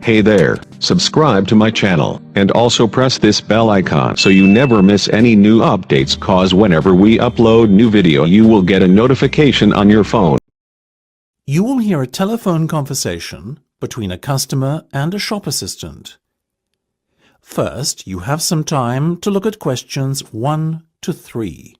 Hey there, subscribe to my channel, and also press this bell icon so you never miss any new updates, cause whenever we upload new video you will get a notification on your phone. You will hear a telephone conversation between a customer and a shop assistant. First, you have some time to look at questions 1 to 3.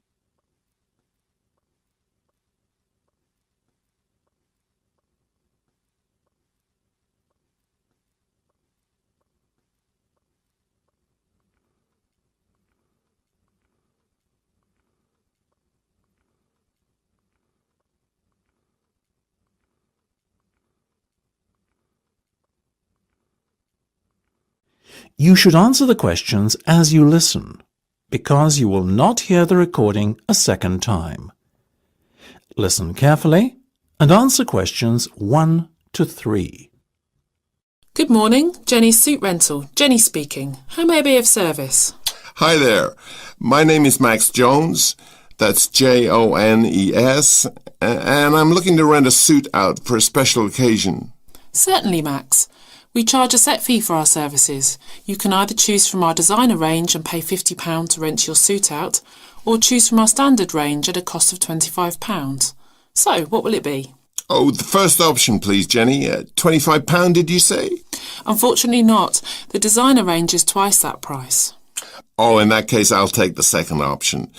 You should answer the questions as you listen, because you will not hear the recording a second time. Listen carefully and answer questions 1 to 3. Good morning, Jenny's Suit Rental. Jenny speaking. How may I be of service? Hi there. My name is Max Jones. That's Jones, and I'm looking to rent a suit out for a special occasion. Certainly, Max. We charge a set fee for our services. You can either choose from our designer range and pay £50 to rent your suit out, or choose from our standard range at a cost of £25. So, what will it be? Oh, the first option, please, Jenny. £25, did you say? Unfortunately not. The designer range is twice that price. Oh, in that case, I'll take the second option.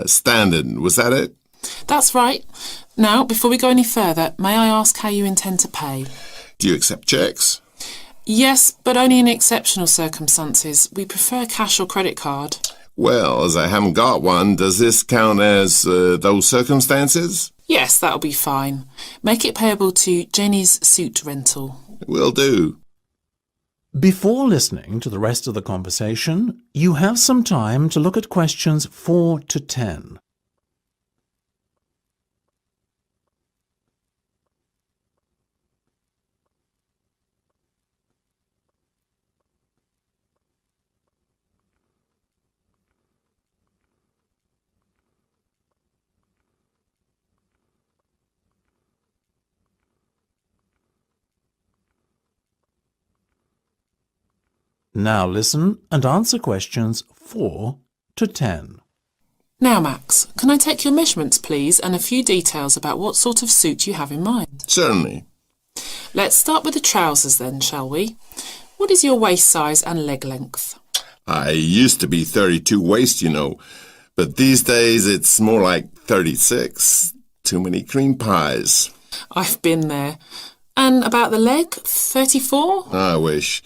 Standard, was that it? That's right. Now, before we go any further, may I ask how you intend to pay? Do you accept checks? Yes, but only in exceptional circumstances. We prefer cash or credit card. Well, as I haven't got one, does this count as those circumstances? Yes, that'll be fine. Make it payable to Jenny's Suit Rental. Will do. Before listening to the rest of the conversation, you have some time to look at questions 4 to 10. Now listen and answer questions 4 to 10. Now, Max, can I take your measurements, please, and a few details about what sort of suit you have in mind? Certainly. Let's start with the trousers then, shall we? What is your waist size and leg length? I used to be 32 waist, you know, but these days it's more like 36. Too many cream pies. I've been there. And about the leg, 34? I wish.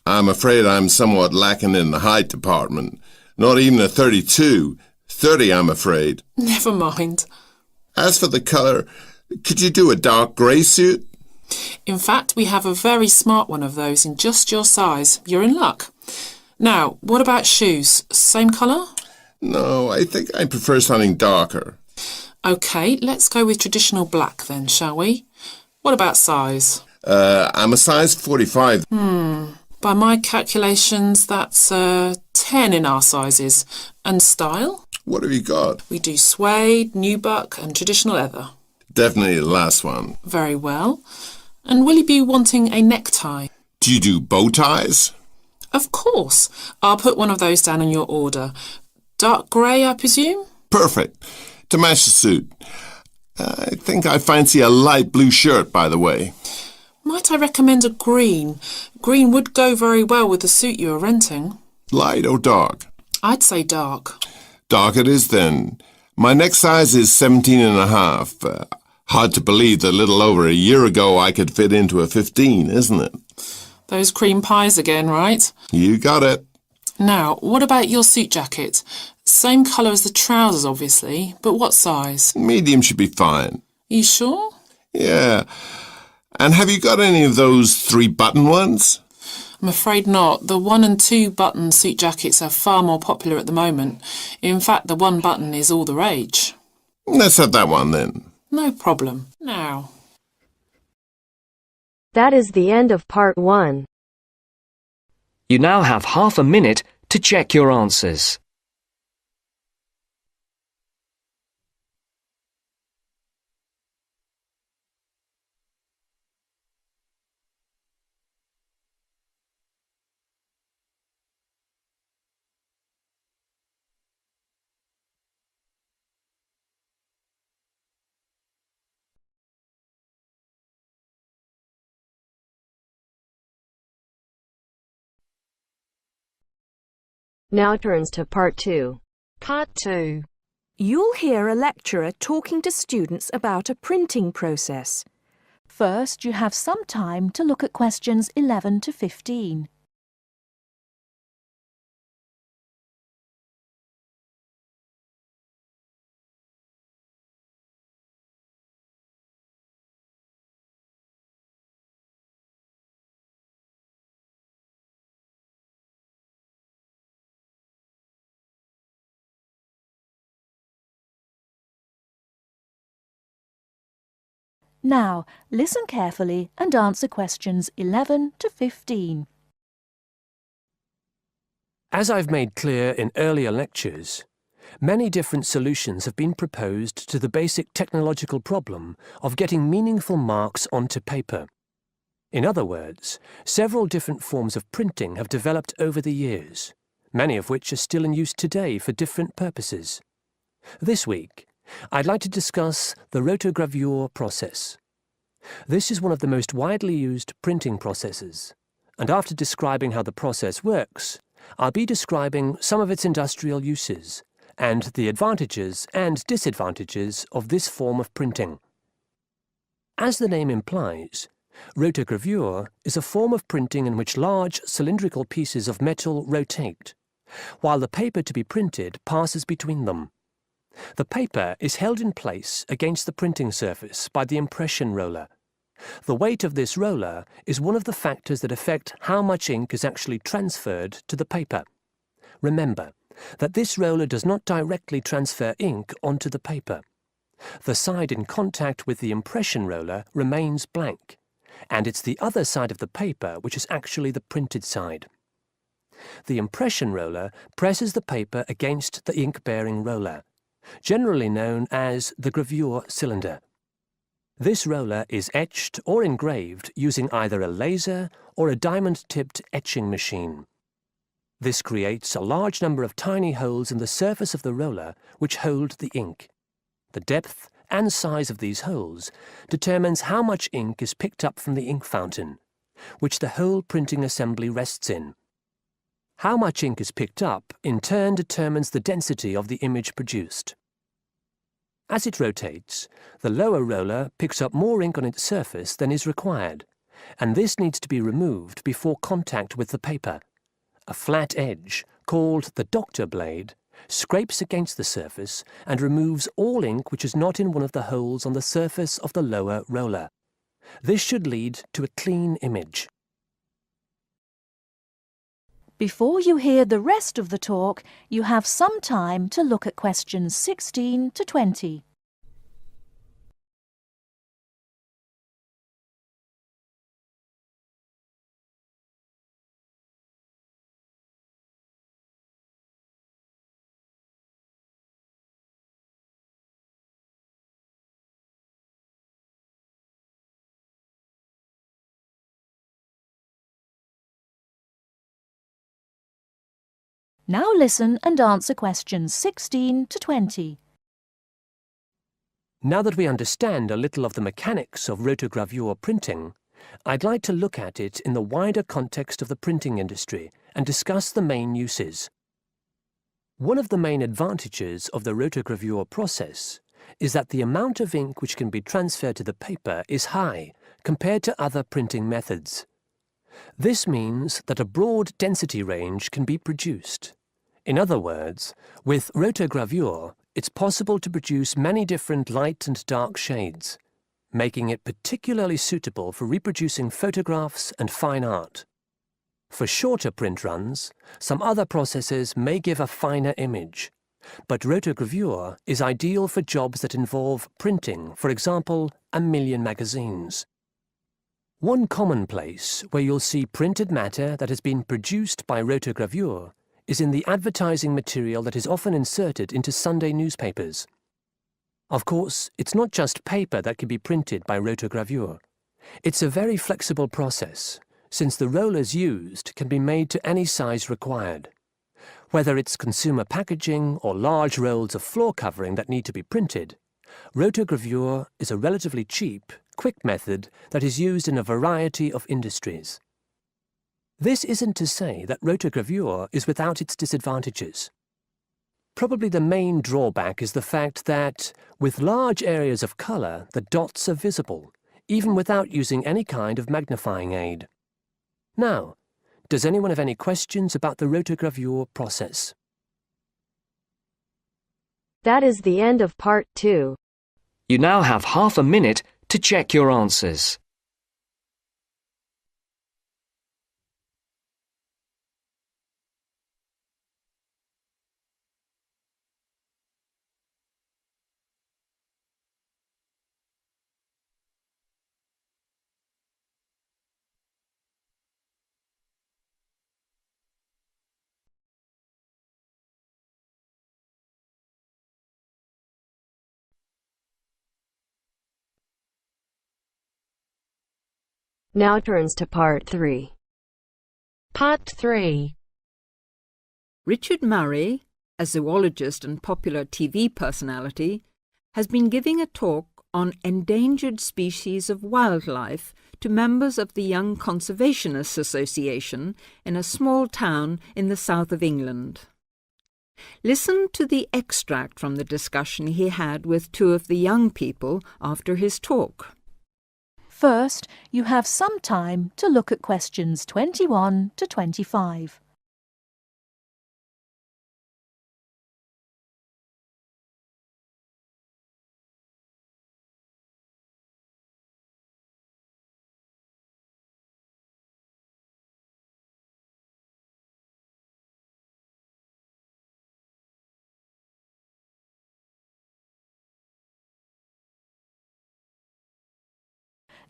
I'm afraid I'm somewhat lacking in the height department. Not even a 32. 30, I'm afraid. Never mind. As for the colour, could you do a dark grey suit? In fact, we have a very smart one of those in just your size. You're in luck. Now, what about shoes? Same colour? No, I think I prefer something darker. OK, let's go with traditional black then, shall we? What about size? I'm a size 45. By my calculations, that's 10 in our sizes. And style? What have you got? We do suede, nubuck and traditional leather. Definitely the last one. Very well. And will you be wanting a necktie? Do you do bow ties? Of course. I'll put one of those down in your order. Dark grey, I presume? Perfect. To match the suit. I think I fancy a light blue shirt, by the way. Might I recommend a green? Green would go very well with the suit you are renting. Light or dark? I'd say dark. Dark it is then. My neck size is 17 and a half. Hard to believe that a little over a year ago I could fit into a 15, isn't it? Those cream pies again, right? You got it. Now, what about your suit jacket? Same colour as the trousers, obviously, but what size? Medium should be fine. You sure? Yeah. And have you got any of those 3-button ones? I'm afraid not. The 1 and 2 button suit jackets are far more popular at the moment. In fact, the 1 button is all the rage. Let's have that one then. No problem. Now. That is the end of part 1. You now have half a minute to check your answers. Now turns to Part 2. Part 2. You'll hear a lecturer talking to students about a printing process. First, you have some time to look at questions 11 to 15. Now, listen carefully and answer questions 11 to 15. As I've made clear in earlier lectures, many different solutions have been proposed to the basic technological problem of getting meaningful marks onto paper. In other words, several different forms of printing have developed over the years, many of which are still in use today for different purposes. This week, I'd like to discuss the rotogravure process. This is one of the most widely used printing processes, and after describing how the process works, I'll be describing some of its industrial uses and the advantages and disadvantages of this form of printing. As the name implies, rotogravure is a form of printing in which large cylindrical pieces of metal rotate, while the paper to be printed passes between them. The paper is held in place against the printing surface by the impression roller. The weight of this roller is one of the factors that affect how much ink is actually transferred to the paper. Remember that this roller does not directly transfer ink onto the paper. The side in contact with the impression roller remains blank, and it's the other side of the paper which is actually the printed side. The impression roller presses the paper against the ink-bearing roller, generally known as the gravure cylinder. This roller is etched or engraved using either a laser or a diamond-tipped etching machine. This creates a large number of tiny holes in the surface of the roller which hold the ink. The depth and size of these holes determines how much ink is picked up from the ink fountain, which the whole printing assembly rests in. How much ink is picked up, in turn, determines the density of the image produced. As it rotates, the lower roller picks up more ink on its surface than is required, and this needs to be removed before contact with the paper. A flat edge, called the doctor blade, scrapes against the surface and removes all ink which is not in one of the holes on the surface of the lower roller. This should lead to a clean image. Before you hear the rest of the talk, you have some time to look at questions 16 to 20. Now listen and answer questions 16 to 20. Now that we understand a little of the mechanics of rotogravure printing, I'd like to look at it in the wider context of the printing industry and discuss the main uses. One of the main advantages of the rotogravure process is that the amount of ink which can be transferred to the paper is high compared to other printing methods. This means that a broad density range can be produced. In other words, with rotogravure, it's possible to produce many different light and dark shades, making it particularly suitable for reproducing photographs and fine art. For shorter print runs, some other processes may give a finer image, but rotogravure is ideal for jobs that involve printing, for example, 1 million magazines. One common place where you'll see printed matter that has been produced by rotogravure is in the advertising material that is often inserted into Sunday newspapers. Of course, it's not just paper that can be printed by rotogravure. It's a very flexible process, since the rollers used can be made to any size required. Whether it's consumer packaging or large rolls of floor covering that need to be printed, rotogravure is a relatively cheap, quick method that is used in a variety of industries. This isn't to say that rotogravure is without its disadvantages. Probably the main drawback is the fact that, with large areas of colour, the dots are visible, even without using any kind of magnifying aid. Now, does anyone have any questions about the rotogravure process? That is the end of part 2. You now have half a minute to check your answers. Now turns to part 3. Part 3. Richard Murray, a zoologist and popular TV personality, has been giving a talk on endangered species of wildlife to members of the Young Conservationists Association in a small town in the south of England. Listen to the extract from the discussion he had with two of the young people after his talk. First, you have some time to look at questions 21 to 25.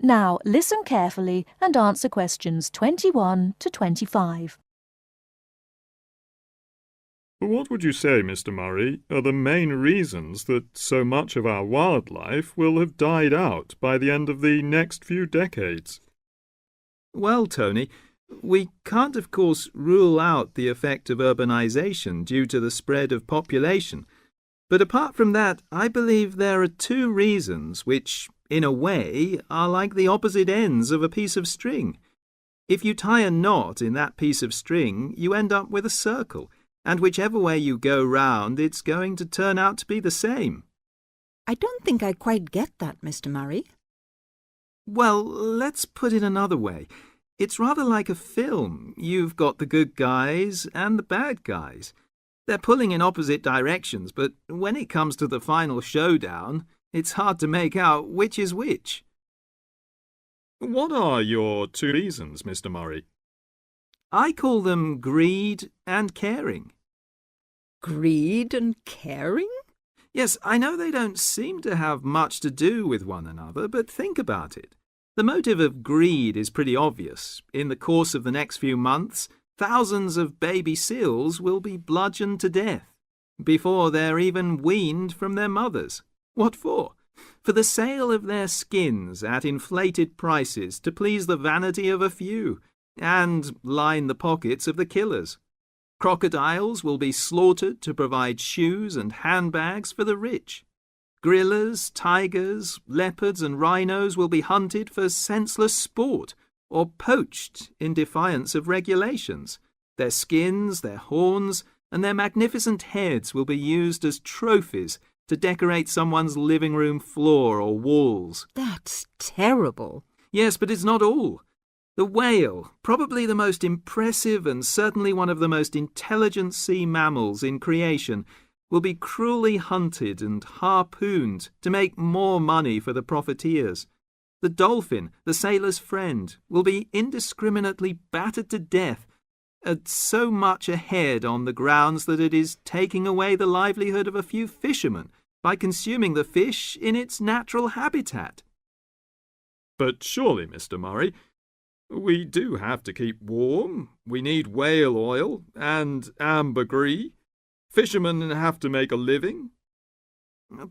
Now, listen carefully and answer questions 21 to 25. What would you say, Mr. Murray, are the main reasons that so much of our wildlife will have died out by the end of the next few decades? Well, Tony, we can't of course rule out the effect of urbanisation due to the spread of population. But apart from that, I believe there are two reasons which, in a way, are like the opposite ends of a piece of string. If you tie a knot in that piece of string, you end up with a circle, and whichever way you go round, it's going to turn out to be the same. I don't think I quite get that, Mr. Murray. Well, let's put it another way. It's rather like a film. You've got the good guys and the bad guys. They're pulling in opposite directions, but when it comes to the final showdown, it's hard to make out which is which. What are your two reasons, Mr. Murray? I call them greed and caring. Greed and caring? Yes, I know they don't seem to have much to do with one another, but think about it. The motive of greed is pretty obvious. In the course of the next few months, thousands of baby seals will be bludgeoned to death before they're even weaned from their mothers. What for? For the sale of their skins at inflated prices to please the vanity of a few and line the pockets of the killers. Crocodiles will be slaughtered to provide shoes and handbags for the rich. Gorillas, tigers, leopards and rhinos will be hunted for senseless sport or poached in defiance of regulations. Their skins, their horns, and their magnificent heads will be used as trophies to decorate someone's living room floor or walls. That's terrible. Yes, but it's not all. The whale, probably the most impressive and certainly one of the most intelligent sea mammals in creation, will be cruelly hunted and harpooned to make more money for the profiteers. The dolphin, the sailor's friend, will be indiscriminately battered to death at so much a head on the grounds that it is taking away the livelihood of a few fishermen by consuming the fish in its natural habitat. But surely, Mr. Murray, we do have to keep warm. We need whale oil and ambergris. Fishermen have to make a living.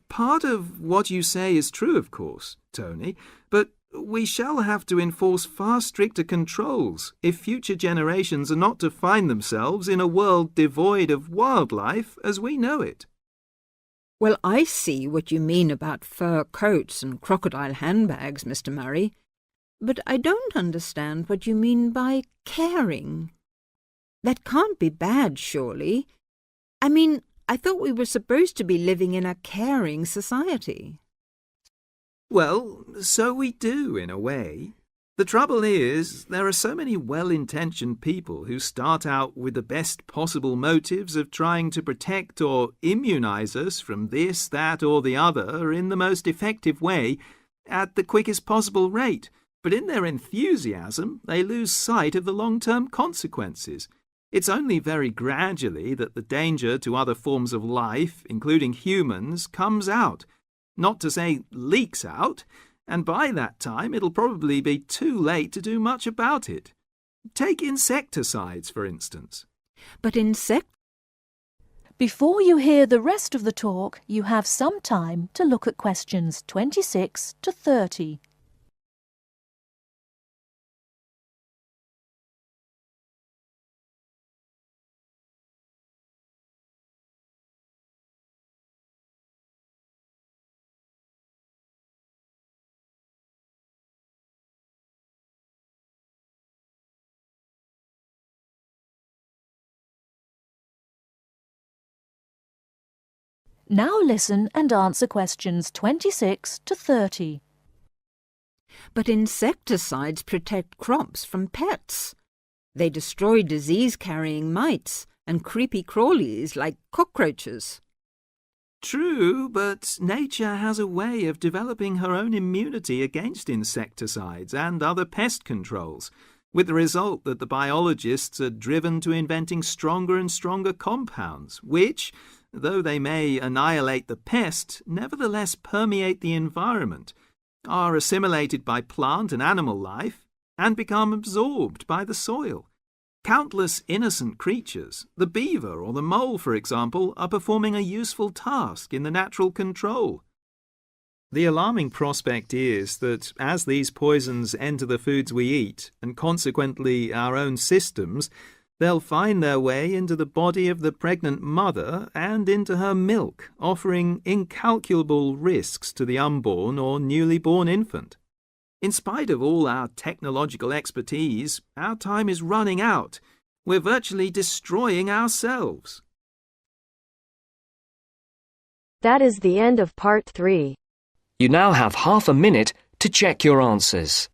Part of what you say is true, of course, Tony, but we shall have to enforce far stricter controls if future generations are not to find themselves in a world devoid of wildlife as we know it. Well, I see what you mean about fur coats and crocodile handbags, Mr. Murray. But I don't understand what you mean by caring. That can't be bad, surely. I mean, I thought we were supposed to be living in a caring society. Well, so we do, in a way. The trouble is, there are so many well-intentioned people who start out with the best possible motives of trying to protect or immunize us from this, that, or the other in the most effective way, at the quickest possible rate. But in their enthusiasm, they lose sight of the long-term consequences. It's only very gradually that the danger to other forms of life, including humans, comes out. Not to say leaks out, and by that time it'll probably be too late to do much about it. Take insecticides, for instance. But Before you hear the rest of the talk, you have some time to look at questions 26 to 30. Now listen and answer questions 26 to 30. But insecticides protect crops from pests. They destroy disease-carrying mites and creepy crawlies like cockroaches. True, but nature has a way of developing her own immunity against insecticides and other pest controls, with the result that the biologists are driven to inventing stronger and stronger compounds, which, though they may annihilate the pest, nevertheless permeate the environment, are assimilated by plant and animal life, and become absorbed by the soil. Countless innocent creatures, the beaver or the mole, for example, are performing a useful task in the natural control. The alarming prospect is that as these poisons enter the foods we eat, and consequently our own systems, they'll find their way into the body of the pregnant mother and into her milk, offering incalculable risks to the unborn or newly born infant. In spite of all our technological expertise, our time is running out. We're virtually destroying ourselves. That is the end of part 3. You now have half a minute to check your answers.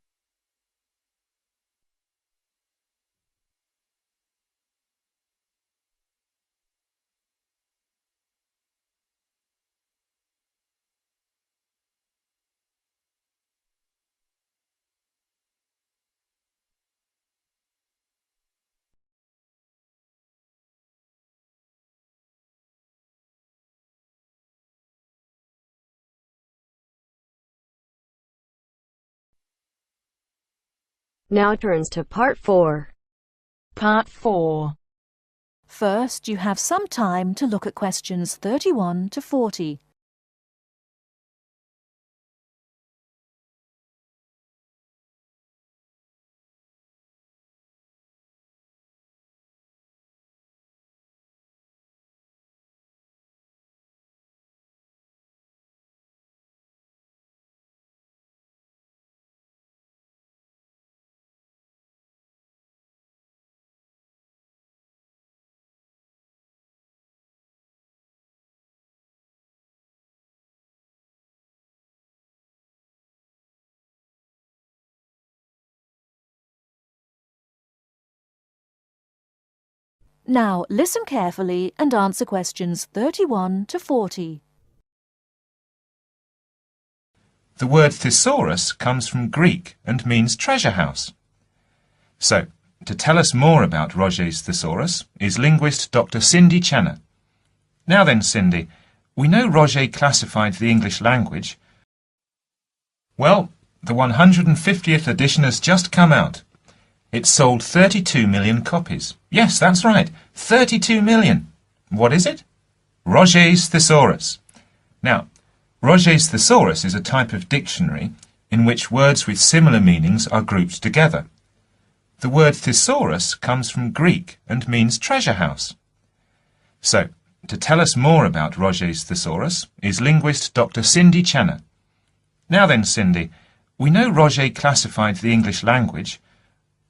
Now turns to part 4. Part 4. First, you have some time to look at questions 31 to 40. Now listen carefully and answer questions 31 to 40. The word thesaurus comes from Greek and means treasure house. So, to tell us more about Roget's thesaurus is linguist Dr. Cindy Channer. Now then, Cindy, we know Roget classified the English language. Well, the 150th edition has just come out. It sold 32 million copies. Yes, that's right, 32 million. What is it? Roget's thesaurus. Now, Roget's thesaurus is a type of dictionary in which words with similar meanings are grouped together. The word thesaurus comes from Greek and means treasure house. So, to tell us more about Roget's thesaurus is linguist Dr. Cindy Channer. Now then, Cindy, We know Roger classified the English language,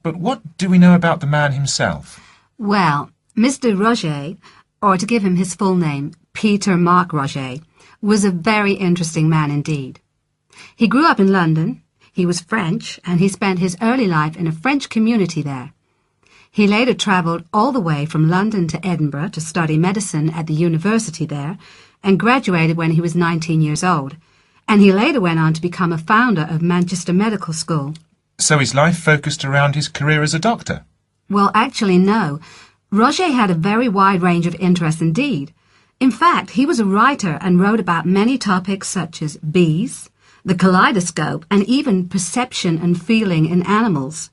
but what do we know about the man himself? Well, Mr. Roger, or to give him his full name, Peter Mark Roger, was a very interesting man indeed. He grew up in London, he was French, and he spent his early life in a French community there. He later travelled all the way from London to Edinburgh to study medicine at the university there, and graduated when he was 19 years old, and he later went on to become a founder of Manchester Medical School. So his life focused around his career as a doctor? Well, actually, no. Roger had a very wide range of interests indeed. In fact, he was a writer and wrote about many topics such as bees, the kaleidoscope, and even perception and feeling in animals.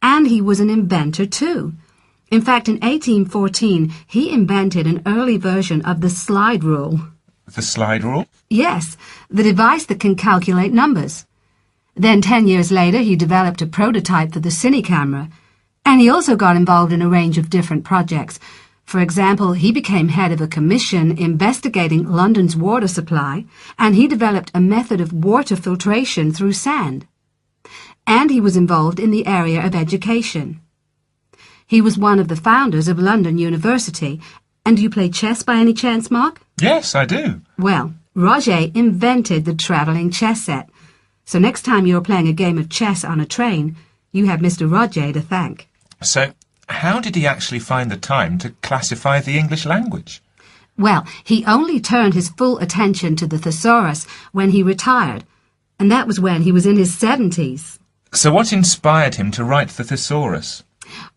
And he was an inventor too. In fact, in 1814, he invented an early version of the slide rule. The slide rule? Yes, the device that can calculate numbers. Then 10 years later, he developed a prototype for the cine camera, and he also got involved in a range of different projects. For example, he became head of a commission investigating London's water supply, and he developed a method of water filtration through sand. And he was involved in the area of education. He was one of the founders of London University. And do you play chess by any chance, Mark? Yes, I do. Well, Roger invented the travelling chess set. So next time you're playing a game of chess on a train, you have Mr. Roger to thank. So, how did he actually find the time to classify the English language? Well, he only turned his full attention to the thesaurus when he retired, and that was when he was in his 70s. So what inspired him to write the thesaurus?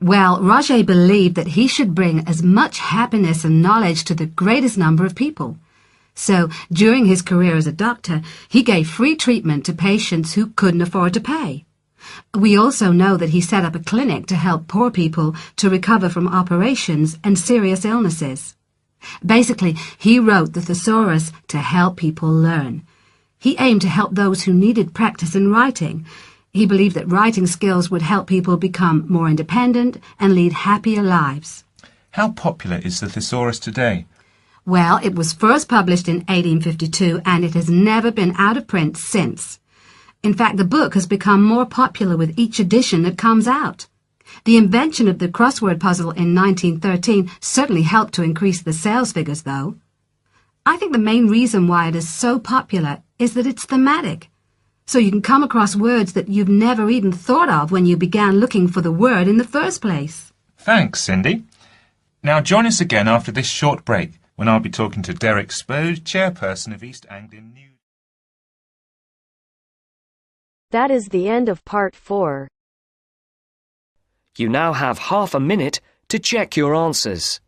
Well, Roger believed that he should bring as much happiness and knowledge to the greatest number of people. So, during his career as a doctor, he gave free treatment to patients who couldn't afford to pay. We also know that he set up a clinic to help poor people to recover from operations and serious illnesses. Basically, he wrote the thesaurus to help people learn. He aimed to help those who needed practice in writing. He believed that writing skills would help people become more independent and lead happier lives. How popular is the thesaurus today? Well, it was first published in 1852 and it has never been out of print since. In fact, the book has become more popular with each edition that comes out. The invention of the crossword puzzle in 1913 certainly helped to increase the sales figures, though. I think the main reason why it is so popular is that it's thematic. So you can come across words that you've never even thought of when you began looking for the word in the first place. Thanks, Cindy. Now join us again after this short break, when I'll be talking to Derek Spode, chairperson of East Anglia News. That is the end of part 4. You now have half a minute to check your answers.